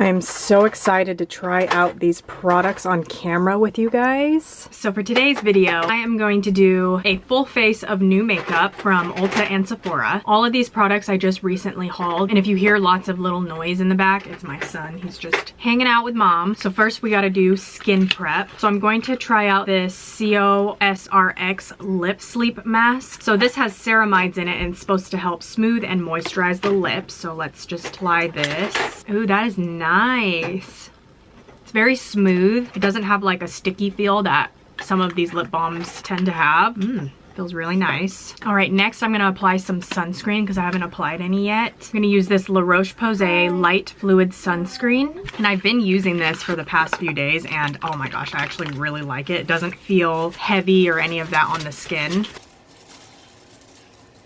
I am so excited to try out these products on camera with you guys. So for today's video, I am going to do a full face of new makeup from Ulta and Sephora. All of these products I just recently hauled, and if you hear lots of little noise in the back, it's my son. He's just hanging out with mom. So first we gotta do skin prep. So I'm going to try out this COSRX Lip Sleep Mask. So this has ceramides in it and it's supposed to help smooth and moisturize the lips. So let's just apply this. Ooh, that is nice. It's very smooth. It doesn't have like a sticky feel that some of these lip balms tend to have. Feels really nice. All right, next I'm gonna apply some sunscreen because I haven't applied any yet. I'm gonna use this La Roche-Posay Light Fluid Sunscreen. And I've been using this for the past few days and oh my gosh, I actually really like it. It doesn't feel heavy or any of that on the skin.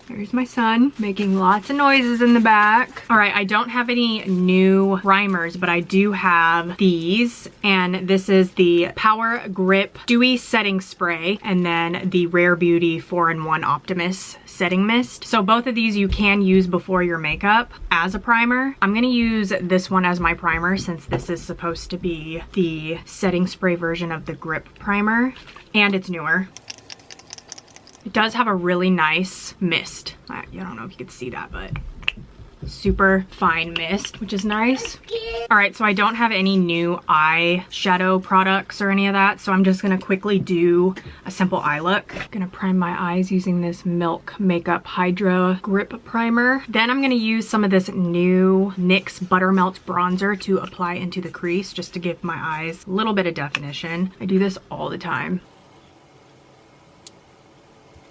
There's my son making lots of noises in the back. All right, I don't have any new primers, but I do have these. And this is the Power Grip Dewy Setting Spray and then the Rare Beauty 4-in-1 Optimus Setting Mist. So both of these you can use before your makeup as a primer. I'm gonna use this one as my primer since this is supposed to be the setting spray version of the Grip Primer and it's newer. It does have a really nice mist. I don't know if you could see that, but super fine mist, which is nice. All right, so I don't have any new eyeshadow products or any of that, so I'm just gonna quickly do a simple eye look. I'm gonna prime my eyes using this Milk Makeup Hydra Grip Primer. Then I'm gonna use some of this new NYX Buttermelt Bronzer to apply into the crease, just to give my eyes a little bit of definition. I do this all the time.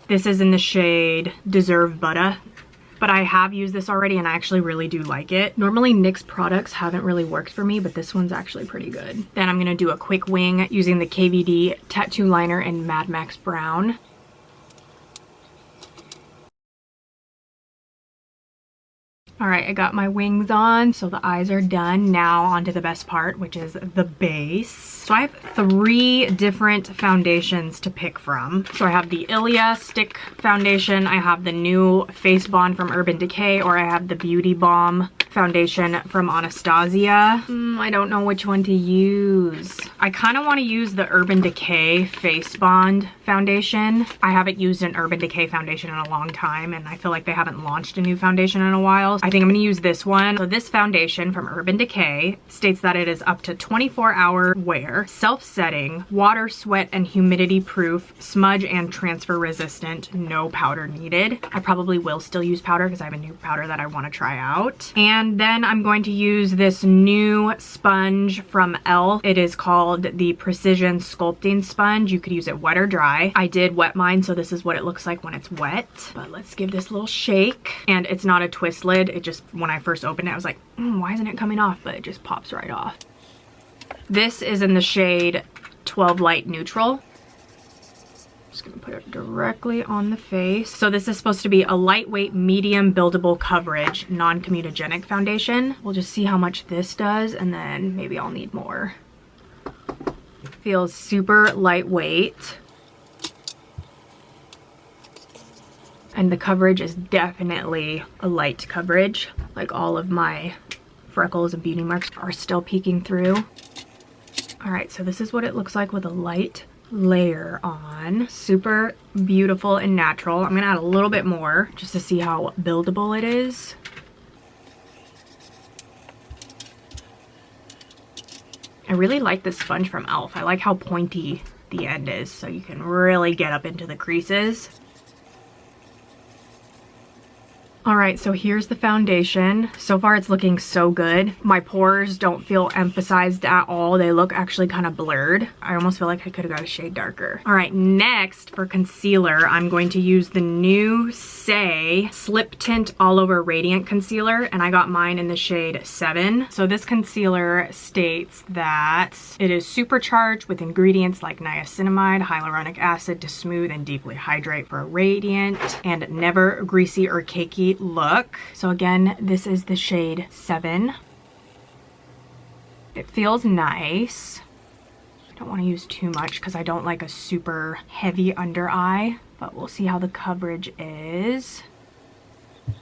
This is in the shade Deserve Butter, but I have used this already and I actually really do like it. Normally NYX products haven't really worked for me, but this one's actually pretty good. Then I'm gonna do a quick wing using the KVD Tattoo Liner in Mad Max Brown. All right, I got my wings on, so the eyes are done. Now onto the best part, which is the base. So I have 3 different foundations to pick from. So I have the Ilia Stick Foundation, I have the new Face Bond from Urban Decay, or I have the Beauty Balm foundation from Anastasia. I don't know which one to use. I kind of want to use the Urban Decay Face Bond foundation. I haven't used an Urban Decay foundation in a long time and I feel like they haven't launched a new foundation in a while. I think I'm going to use this one. So this foundation from Urban Decay states that it is up to 24-hour wear, self-setting, water, sweat, and humidity proof, smudge and transfer resistant, no powder needed. I probably will still use powder because I have a new powder that I want to try out. And then I'm going to use this new sponge from e.l.f. It is called the Precision Sculpting Sponge. You could use it wet or dry. I did wet mine, so this is what it looks like when it's wet. But let's give this a little shake. And it's not a twist lid. It just, when I first opened it, I was like, why isn't it coming off? But it just pops right off. This is in the shade 12 Light Neutral. Just gonna put it directly on the face. So this is supposed to be a lightweight, medium buildable coverage, non-comedogenic foundation. We'll just see how much this does and then maybe I'll need more. Feels super lightweight. And the coverage is definitely a light coverage. Like all of my freckles and beauty marks are still peeking through. All right, so this is what it looks like with a light layer on. Super beautiful and natural. I'm gonna add a little bit more just to see how buildable it is. I really like this sponge from e.l.f. I like how pointy the end is, so you can really get up into the creases. All right, so here's the foundation. So far it's looking so good. My pores don't feel emphasized at all. They look actually kind of blurred. I almost feel like I could have got a shade darker. All right, next for concealer, I'm going to use the new Say Slip Tint All Over Radiant Concealer, and I got mine in the shade 7. So this concealer states that it is supercharged with ingredients like niacinamide, hyaluronic acid to smooth and deeply hydrate for a radiant and never greasy or cakey look. So again, this is the shade 7. It feels nice. I don't want to use too much because I don't like a super heavy under eye, but we'll see how the coverage is.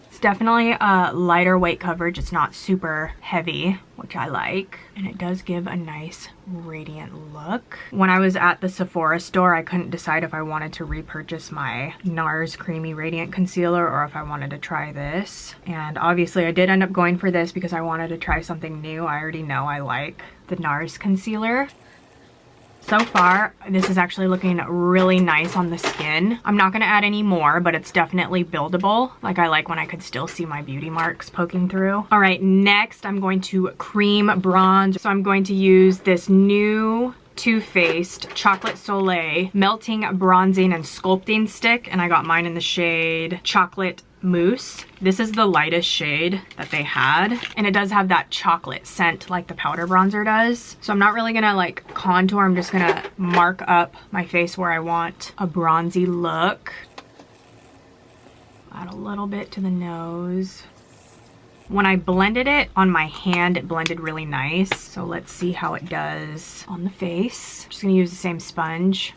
It's definitely a lighter weight coverage. It's not super heavy, which I like. And it does give a nice radiant look. When I was at the Sephora store, I couldn't decide if I wanted to repurchase my NARS Creamy Radiant Concealer or if I wanted to try this. And obviously I did end up going for this because I wanted to try something new. I already know I like the NARS concealer. So far, this is actually looking really nice on the skin. I'm not gonna add any more, but it's definitely buildable. Like I like when I could still see my beauty marks poking through. All right, next I'm going to cream bronze. So I'm going to use this new Too Faced Chocolate Soleil Melting Bronzing and Sculpting Stick, and I got mine in the shade Chocolate Mousse. This is the lightest shade that they had, and it does have that chocolate scent like the powder bronzer does. So I'm not really gonna like contour, I'm just gonna mark up my face where I want a bronzy look. Add a little bit to the nose. When I blended it on my hand, it blended really nice. So let's see how it does on the face. Just gonna use the same sponge.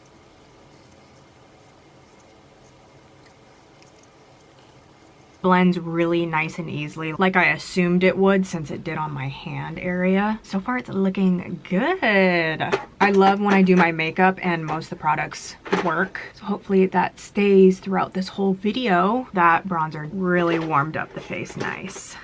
Blends really nice and easily, like I assumed it would since it did on my hand area. So far it's looking good. I love when I do my makeup and most of the products work. So hopefully that stays throughout this whole video. That bronzer really warmed up the face nice.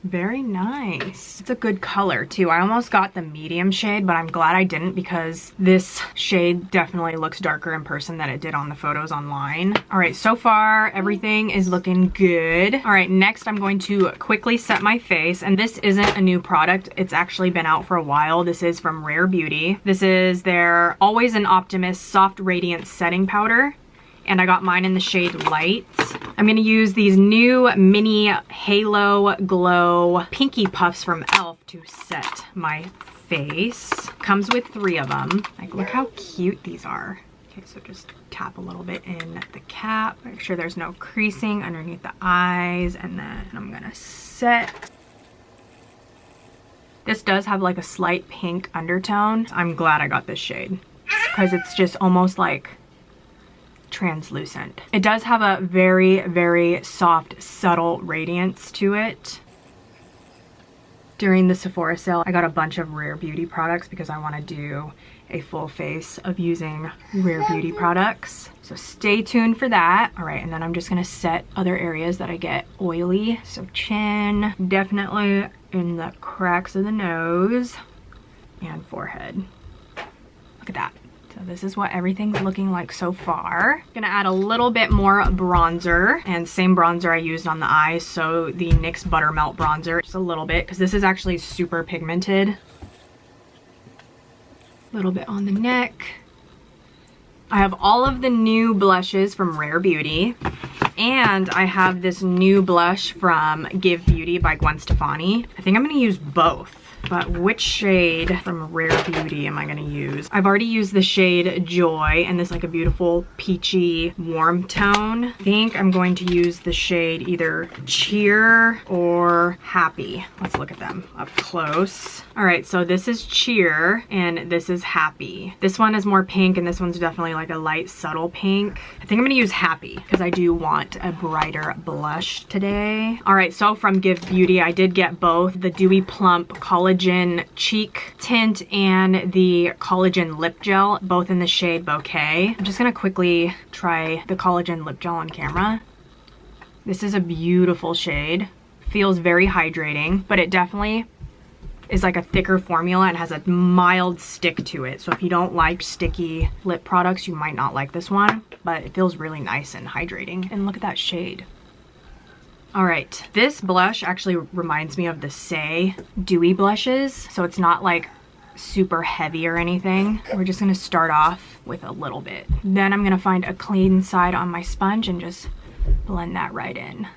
Very nice. It's a good color too. I almost got the medium shade, but I'm glad I didn't because this shade definitely looks darker in person than it did on the photos online. All right, so far everything is looking good. All right, next I'm going to quickly set my face, and this isn't a new product. It's actually been out for a while. This is from Rare Beauty. This is their Always an Optimist Soft Radiance Setting Powder, and I got mine in the shade Light. I'm gonna use these new mini Halo Glow Pinky Puffs from e.l.f. to set my face. Comes with 3 of them. Like, look how cute these are. Okay, so just tap a little bit in the cap. Make sure there's no creasing underneath the eyes, and then I'm gonna set. This does have like a slight pink undertone. I'm glad I got this shade because it's just almost like translucent. It does have a very, very soft, subtle radiance to it. During the Sephora sale, I got a bunch of Rare Beauty products because I want to do a full face of using Rare Beauty products. So stay tuned for that. All right, and then I'm just gonna set other areas that I get oily. So chin, definitely in the cracks of the nose and forehead. Look at that. So this is what everything's looking like so far. Gonna add a little bit more bronzer, and same bronzer I used on the eyes, so the NYX Buttermelt bronzer, just a little bit, because this is actually super pigmented. A little bit on the neck. I have all of the new blushes from Rare Beauty, and I have this new blush from Give Beauty by Gwen Stefani. I think I'm gonna use both. But which shade from Rare Beauty am I gonna use? I've already used the shade Joy, and this like a beautiful peachy warm tone. I think I'm going to use the shade either Cheer or Happy. Let's look at them up close. All right, so this is Cheer and this is Happy. This one is more pink and this one's definitely like a light subtle pink. I think I'm gonna use Happy because I do want a brighter blush today. All right, so from Give Beauty, I did get both the Dewy Plump Collagen cheek tint and the collagen lip gel, both in the shade Bouquet. I'm just gonna quickly try the collagen lip gel on camera. This is a beautiful shade. Feels very hydrating, but it definitely is like a thicker formula and has a mild stick to it. So if you don't like sticky lip products, you might not like this one, but it feels really nice and hydrating. And look at that shade. All right, this blush actually reminds me of the Say Dewy blushes, so it's not like super heavy or anything. We're just gonna start off with a little bit. Then I'm gonna find a clean side on my sponge and just blend that right in.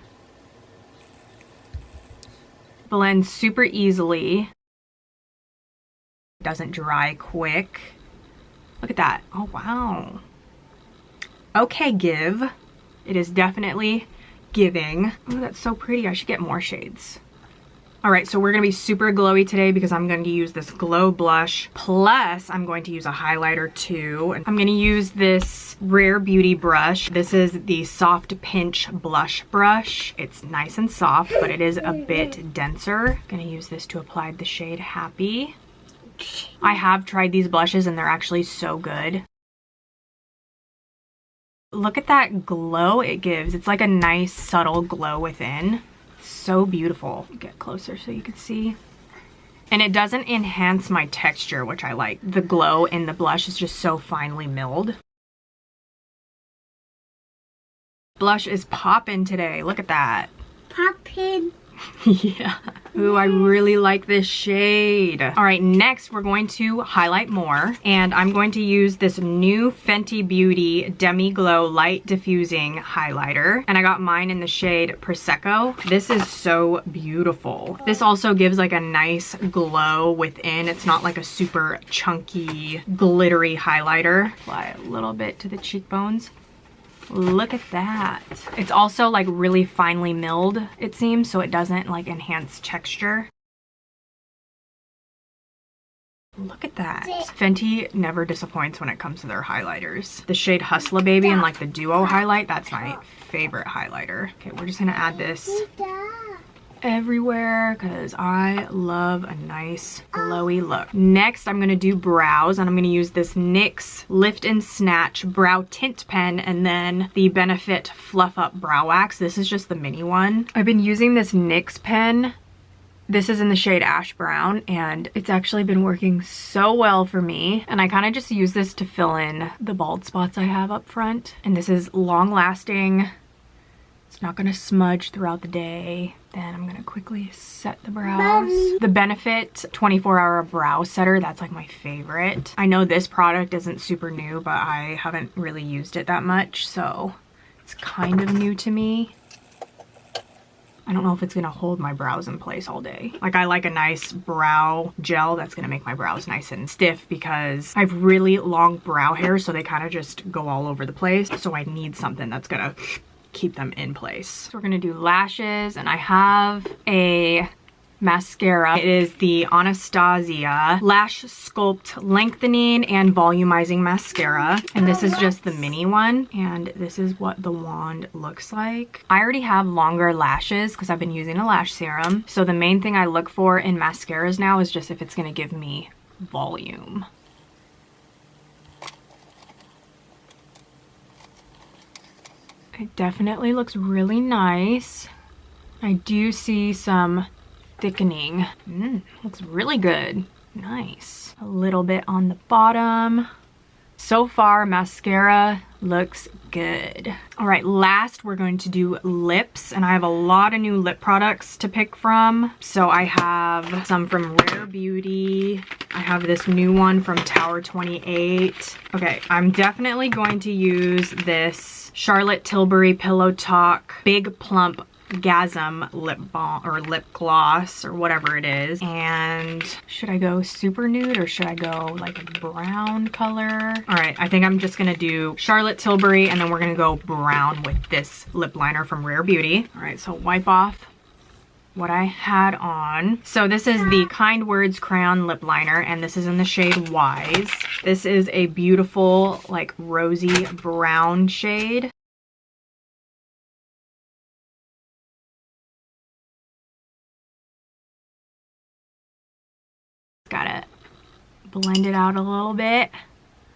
Blends super easily. Doesn't dry quick. Look at that. Oh, wow. Okay, Give. It is definitely giving. Oh, that's so pretty. I should get more shades. All right, so we're gonna be super glowy today because I'm going to use this glow blush, plus I'm going to use a highlighter too. And I'm gonna use this Rare Beauty brush. This is the Soft Pinch Blush Brush. It's nice and soft, but it is a bit denser. I'm gonna use this to apply the shade Happy. I have tried these blushes and they're actually so good. Look at that glow it gives. It's like a nice subtle glow within. So beautiful. Get closer so you can see. And it doesn't enhance my texture, which I like. The glow in the blush is just so finely milled. Blush is poppin' today. Look at that. Poppin'. Yeah. Ooh, I really like this shade. All right, next we're going to highlight more, and I'm going to use this new Fenty Beauty Demi Glow Light Diffusing Highlighter, and I got mine in the shade Prosecco. This is so beautiful. This also gives like a nice glow within. It's not like a super chunky, glittery highlighter. Apply a little bit to the cheekbones. Look at that. It's also like really finely milled, it seems, so it doesn't like enhance texture. Look at that. Fenty never disappoints when it comes to their highlighters. The shade Hustler Baby and like the Duo highlight, that's my favorite highlighter. Okay, we're just gonna add this everywhere because I love a nice glowy look. Next, I'm gonna do brows, and I'm gonna use this NYX Lift and Snatch Brow Tint Pen and then the Benefit Fluff Up Brow Wax. This is just the mini one. I've been using this NYX pen. This is in the shade Ash Brown, and it's actually been working so well for me. And I kind of just use this to fill in the bald spots I have up front. And this is long lasting. It's not gonna smudge throughout the day. Then I'm gonna quickly set the brows. Mommy. The Benefit 24-hour brow setter, that's like my favorite. I know this product isn't super new, but I haven't really used it that much, so it's kind of new to me. I don't know if it's gonna hold my brows in place all day. Like, I like a nice brow gel that's gonna make my brows nice and stiff because I have really long brow hair, so they kind of just go all over the place. So I need something that's gonna keep them in place. So we're gonna do lashes, and I have a mascara. It is the Anastasia Lash Sculpt Lengthening and Volumizing Mascara, and this is just the mini one, and this is what the wand looks like. I already have longer lashes because I've been using a lash serum, so the main thing I look for in mascaras now is just if it's gonna give me volume. It definitely looks really nice. I do see some thickening. Looks really good. Nice. A little bit on the bottom. So far, mascara looks good. All right, last we're going to do lips, and I have a lot of new lip products to pick from. So I have some from Rare Beauty. I have this new one from Tower 28. Okay, I'm definitely going to use this Charlotte Tilbury Pillow Talk Big Plump Gasm lip balm or lip gloss or whatever it is. And should I go super nude or should I go like a brown color? All right, I think I'm just gonna do Charlotte Tilbury, and then we're gonna go brown with this lip liner from Rare Beauty. All right, so wipe off what I had on. So this is the Kind Words Crayon Lip Liner, and this is in the shade Wise. This is a beautiful like rosy brown shade. Gotta blend it out a little bit.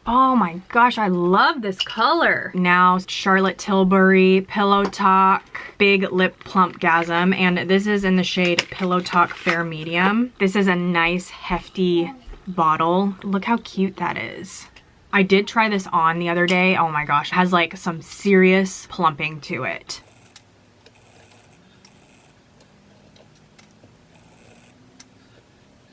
Oh my gosh, I love this color. Now, Charlotte Tilbury Pillow Talk Big Lip Plump Gasm, and this is in the shade Pillow Talk Fair Medium. This is a nice hefty bottle. Look how cute that is. I did try this on the other day. Oh my gosh, it has like some serious plumping to it.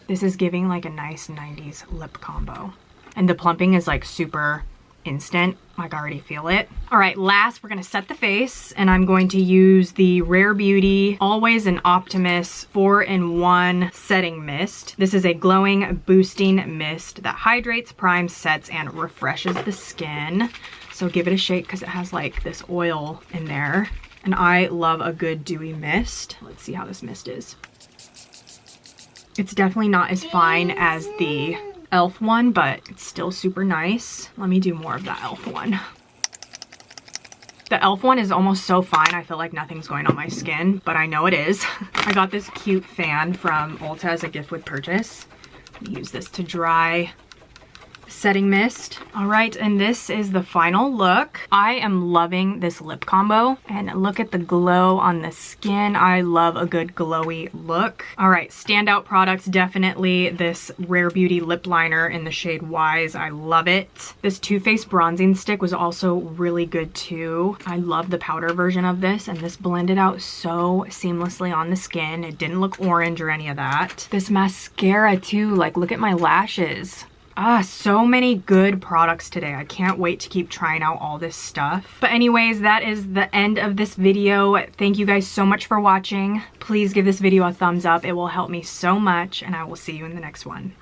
This is giving like a nice 90s lip combo. And the plumping is like super instant. Like, I already feel it. All right, last we're gonna set the face, and I'm going to use the Rare Beauty Always an Optimus 4-in-1 Setting Mist. This is a glowing, boosting mist that hydrates, primes, sets, and refreshes the skin. So give it a shake because it has like this oil in there. And I love a good dewy mist. Let's see how this mist is. It's definitely not as fine as the e.l.f. one, but it's still super nice. Let me do more of the e.l.f. one. The e.l.f. one is almost so fine, I feel like nothing's going on my skin, but I know it is. I got this cute fan from Ulta as a gift with purchase. Use this to dry setting mist. All right, and this is the final look. I am loving this lip combo, and look at the glow on the skin. I love a good glowy look. All right, standout products, definitely this Rare Beauty lip liner in the shade Wise. I love it. This Too Faced bronzing stick was also really good too. I love the powder version of this, and this blended out so seamlessly on the skin. It didn't look orange or any of that. This mascara too, like look at my lashes. So many good products today. I can't wait to keep trying out all this stuff. But anyways, that is the end of this video. Thank you guys so much for watching. Please give this video a thumbs up. It will help me so much, and I will see you in the next one.